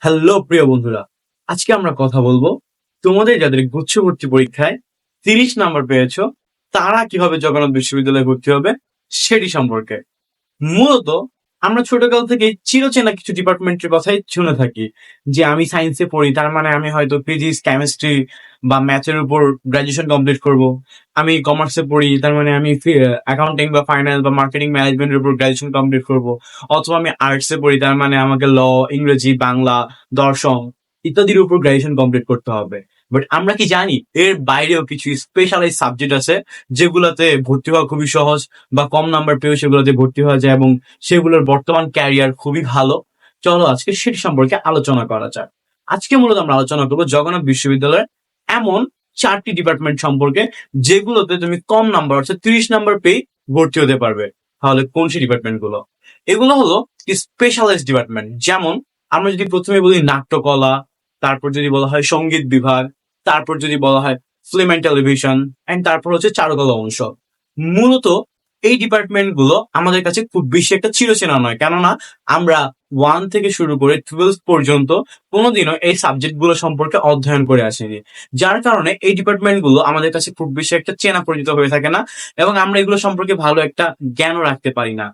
Hello প্রিয় বন্ধুরা, আজকে আমরা কথা বলবো তোমাদের যাদের গুচ্ছভর্তি পরীক্ষায় 30 নাম্বার পেয়েছো তারা কিভাবে জগন্নাথ বিশ্ববিদ্যালয়ে ভর্তি হবে সেটি সম্পর্কে। মূলত আমরা ছোটকাল থেকে চিরচেনা কিছু ডিপার্টমেন্টের কথাই শুনে থাকি যে আমি সায়েন্সে পড়ি, তার মানে আমি হয়তো ফিজিক্স, কেমিস্ট্রি বা ম্যাথের উপর গ্রাজুয়েশন কমপ্লিট করব। আমি কমার্সে পড়ি, তার মানে আমি অ্যাকাউন্টিং বা ফাইন্যান্স বা মার্কেটিং ম্যানেজমেন্টের উপর গ্রাজুয়েশন কমপ্লিট করব। অথবা আমি আর্টসে পড়ি, তার মানে আমাকে ল, ইংরেজি, বাংলা, দর্শন ইত্যাদির উপর গ্রাজুয়েশন কমপ্লিট করতে হবে। বাট আমরা কি জানি এর বাইরেও কিছু স্পেশালাইজ সাবজেক্ট আছে যেগুলোতে ভর্তি হওয়া খুবই সহজ, বা কম নাম্বার পেয়েও সেগুলোতে ভর্তি হওয়া যায় এবং সেগুলোর বর্তমান ক্যারিয়ার খুবই ভালো। চলো আজকে সেটি সম্পর্কে আলোচনা করা যাক। আজকে মূলত আমরা আলোচনা করবো জগন্নাথ বিশ্ববিদ্যালয়ের এমন 4টি ডিপার্টমেন্ট সম্পর্কে যেগুলোতে তুমি কম নাম্বার, অর্থাৎ 30 নাম্বার পেয়ে ভর্তি হতে পারবে। তাহলে কোন সেই ডিপার্টমেন্ট গুলো? এগুলো হলো স্পেশালাইজড ডিপার্টমেন্ট। যেমন আমরা যদি প্রথমে বলি নাট্যকলা, তারপর যদি বলা হয় সঙ্গীত বিভাগ, তারপর যদি বলা হয় ফিল্ম অ্যান্ড টেলিভিশন, এন্ড তারপর হচ্ছে চারুকলা অনুষদ। মূলত এই ডিপার্টমেন্ট গুলো আমাদের কাছে খুব বেশি একটা চিরচেনা নয়, কেননা আমরা 1 থেকে শুরু করে 12 পর্যন্ত কোনোদিনও এই সাবজেক্ট গুলো সম্পর্কে অধ্যয়ন করে আসিনি। যার কারণে এই ডিপার্টমেন্ট গুলো আমাদের কাছে খুব বেশি একটা চেনা পরিচিত হয়ে থাকে না এবং আমরা এগুলো সম্পর্কে ভালো একটা জ্ঞানও রাখতে পারি না।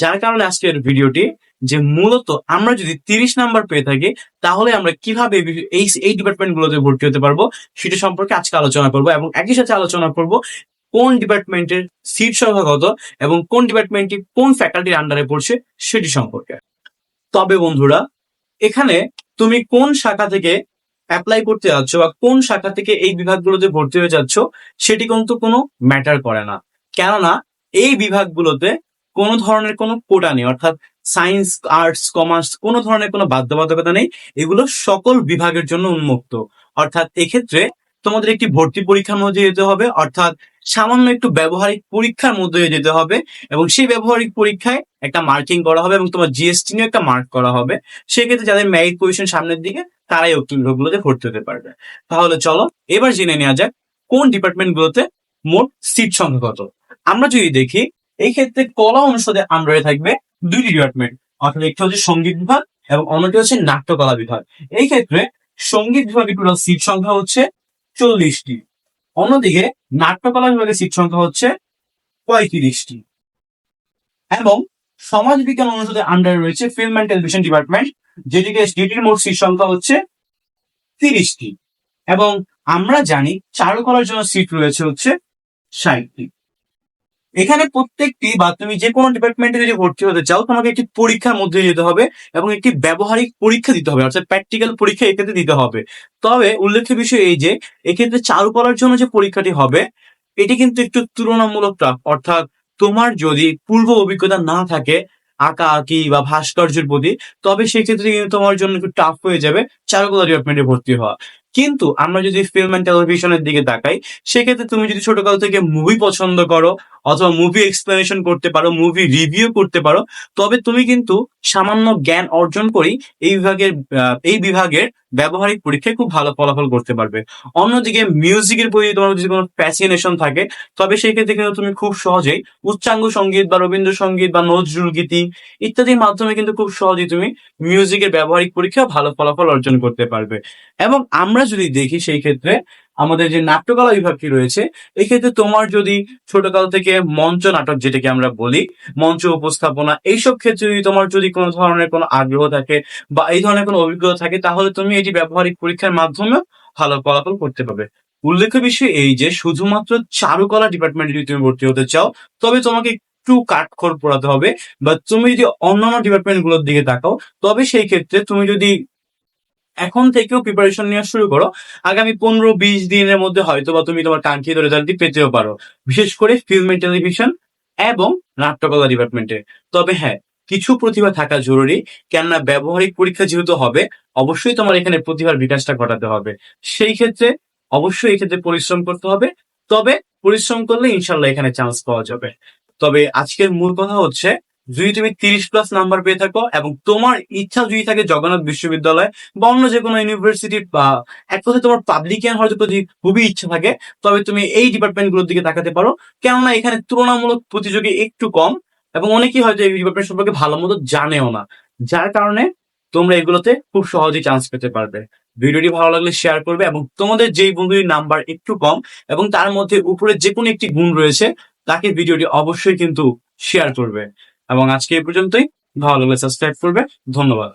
যার কারণে আজকের ভিডিওটি, যে মূলত আমরা যদি 30 নাম্বার পেয়ে থাকি তাহলে আমরা কিভাবে এই ডিপার্টমেন্ট গুলোতে ভর্তি হতে পারবো সেটা সম্পর্কে আজকে আলোচনা করবো, এবং একই সাথে আলোচনা করব কোন ডিপার্টমেন্টের সিট সংখ্যা কত এবং কোন ডিপার্টমেন্টটি কোন ফ্যাকাল্টির আন্ডারে পড়ছে সেটি সম্পর্কে। তবে বন্ধুরা, এখানে তুমি কোন শাখা থেকে অ্যাপ্লাই করতে যাচ্ছ বা কোন শাখা থেকে এই বিভাগগুলোতে ভর্তি হয়ে যাচ্ছ সেটি কিন্তু কোনো ম্যাটার করে না, কেননা এই বিভাগগুলোতে কোনো ধরনের কোনো কোটা নেই। অর্থাৎ সায়েন্স, আর্টস, কমার্স কোনো ধরনের কোনো বাধ্যবাধকতা নেই, এগুলো সকল বিভাগের জন্য উন্মুক্ত। অর্থাৎ এক্ষেত্রে তোমাদের একটি ভর্তি পরীক্ষার মধ্যে যেতে হবে, অর্থাৎ সামান্য একটু ব্যবহারিক পরীক্ষার মধ্যে দিয়ে যেতে হবে, এবং সেই ব্যবহারিক পরীক্ষায় একটা মার্কিং করা হবে এবং তোমার জিএসটি নিয়ে একটা মার্ক করা হবে। সেক্ষেত্রে যাদের মেরিট পজিশন সামনের দিকে তারাই উক্ত বিভাগগুলোতে ভর্তি হতে পারবে। তাহলে চলো এবার জেনে নেওয়া যাক কোন ডিপার্টমেন্ট গুলোতে মোট সিট সংখ্যা কত। আমরা যদি দেখি, এই ক্ষেত্রে কলা অনুষদে আন্ডারে থাকবে 2টি ডিপার্টমেন্ট, অর্থাৎ একটি হচ্ছে সঙ্গীত বিভাগ এবং অন্যটি হচ্ছে নাট্যকলা বিভাগ। এই ক্ষেত্রে সঙ্গীত বিভাগের টোটাল সিট সংখ্যা হচ্ছে 40টি, অন্যদিকে নাট্যকলা বিভাগের সিট সংখ্যা হচ্ছে 35টি। এবং সমাজ বিজ্ঞান অনুষদের আন্ডারে রয়েছে ফিল্ম অ্যান্ড টেলিভিশন ডিপার্টমেন্ট, যেটির মোট সিট সংখ্যা হচ্ছে 30টি। এবং আমরা জানি চারুকলার জন্য সিট রয়েছে হচ্ছে 60টি। এখানে প্রত্যেকটি, বা তুমি যে কোনো ডিপার্টমেন্টে যদি ভর্তি হতে চাও তোমাকে একটি পরীক্ষার মধ্যে যেতে হবে এবং একটি ব্যবহারিক পরীক্ষা দিতে হবে, অর্থাৎ প্র্যাকটিক্যাল পরীক্ষা এক্ষেত্রে দিতে হবে। তবে উল্লেখ্য বিষয় এই যে এক্ষেত্রে চারুকলার জন্য যে পরীক্ষাটি হবে এটি কিন্তু একটু তুলনামূলক টাফ। অর্থাৎ তোমার যদি পূর্ব অভিজ্ঞতা না থাকে আঁকা আঁকি বা ভাস্কর্যের প্রতি, তবে সেক্ষেত্রে কিন্তু তোমার জন্য একটু টাফ হয়ে যাবে চারুকলা ডিপার্টমেন্টে ভর্তি হওয়া। কিন্তু আমরা যদি ফিল্ম অ্যান্ড টেলিভিশনের দিকে তাকাই, সেক্ষেত্রে তুমি যদি ছোটকাল থেকে মুভি পছন্দ করো অথবা মুভি এক্সপ্লেনেশন করতে পারো, মুভি রিভিউ করতে পারো, তবে তুমি কিন্তু সামান্য জ্ঞান অর্জন করেই এই বিভাগের ব্যবহারিক পরীক্ষায় খুব ভালো ফলাফল করতে পারবে। অন্যদিকে মিউজিকের প্রতি তোমার যদি কোনো ফ্যাসিনেশন থাকে, তবে সেই ক্ষেত্রে কিন্তু তুমি খুব সহজেই উচ্চাঙ্গ সঙ্গীত বা রবীন্দ্রসঙ্গীত বা নজরুল গীতি ইত্যাদির মাধ্যমে কিন্তু খুব সহজেই তুমি মিউজিকের ব্যবহারিক পরীক্ষা ভালো ফলাফল অর্জন করতে পারবে। এবং আমরা যদি দেখি সেই ক্ষেত্রে আমাদের যে নাট্যকলা বিভাগটি রয়েছে, এক্ষেত্রে তোমার যদি ছোটকাল থেকে মঞ্চ নাটক, যেটাকে আমরা বলি মঞ্চ উপস্থাপনা, এইসব ক্ষেত্রে যদি তোমার যদি কোনো ধরনের কোনো আগ্রহ থাকে বা এই ধরনের কোনো অভিজ্ঞতা থাকে, তাহলে তুমি এটি ব্যবহারিক পরীক্ষার মাধ্যমে ভালো ফলাফল করতে পারবে। উল্লেখ্য বিষয় এই যে শুধুমাত্র চারুকলা ডিপার্টমেন্টে যদি তুমি ভর্তি হতে চাও তবে তোমাকে একটু কাঠখড় পোড়াতে হবে, বা তুমি যদি অন্যান্য ডিপার্টমেন্ট গুলোর দিকে তাকাও তবে সেই ক্ষেত্রে তুমি যদি এখন থেকেও প্রিপারেশন নেওয়া শুরু করো, আগামী 15-20 দিনের মধ্যে হয়তো বা তুমি তোমার কাঙ্ক্ষিত রেজাল্টটি পেতেও পারো, বিশেষ করে ফিল্ম এন্ড টেলিভিশন এবং নাট্যকলা ডিপার্টমেন্টে। তবে হ্যাঁ, কিছু প্রতিভা থাকা জরুরি, কেননা ব্যবহারিক পরীক্ষা যেহেতু হবে অবশ্যই তোমার এখানে প্রতিভার বিকাশটা ঘটাতে হবে। সেই ক্ষেত্রে অবশ্যই এক্ষেত্রে পরিশ্রম করতে হবে, তবে পরিশ্রম করলে ইনশাল্লাহ এখানে চান্স পাওয়া যাবে। তবে আজকের মূল কথা হচ্ছে, যদি তুমি 30+ নাম্বার পেয়ে থাকো এবং তোমার ইচ্ছা যদি থাকে জগন্নাথ বিশ্ববিদ্যালয় বা অন্য যে কোনো ইউনিভার্সিটি, বা এক কথায় তোমার পাবলিকিয়ান হয়তো যদি খুবই ইচ্ছা থাকে, তবে তুমি এই ডিপার্টমেন্ট গুলোর দিকে তাকাতে পারো, কেননা এখানে তুলনামূলক প্রতিযোগী একটু কম এবং অনেকেই হয়তো এই ডিপার্টমেন্ট সম্পর্কে ভালো মতো জানেও না। যার কারণে তোমরা এগুলোতে খুব সহজেই চান্স পেতে পারবে। ভিডিওটি ভালো লাগলে শেয়ার করবে এবং তোমাদের যেই বন্ধুর নাম্বার একটু কম এবং তার মধ্যে উপরে যে কোনো একটি গুণ রয়েছে তাকে ভিডিওটি অবশ্যই কিন্তু শেয়ার করবে। এবং আজকে এই পর্যন্তই। ভালো লাগলে সাবস্ক্রাইব করবে। ধন্যবাদ।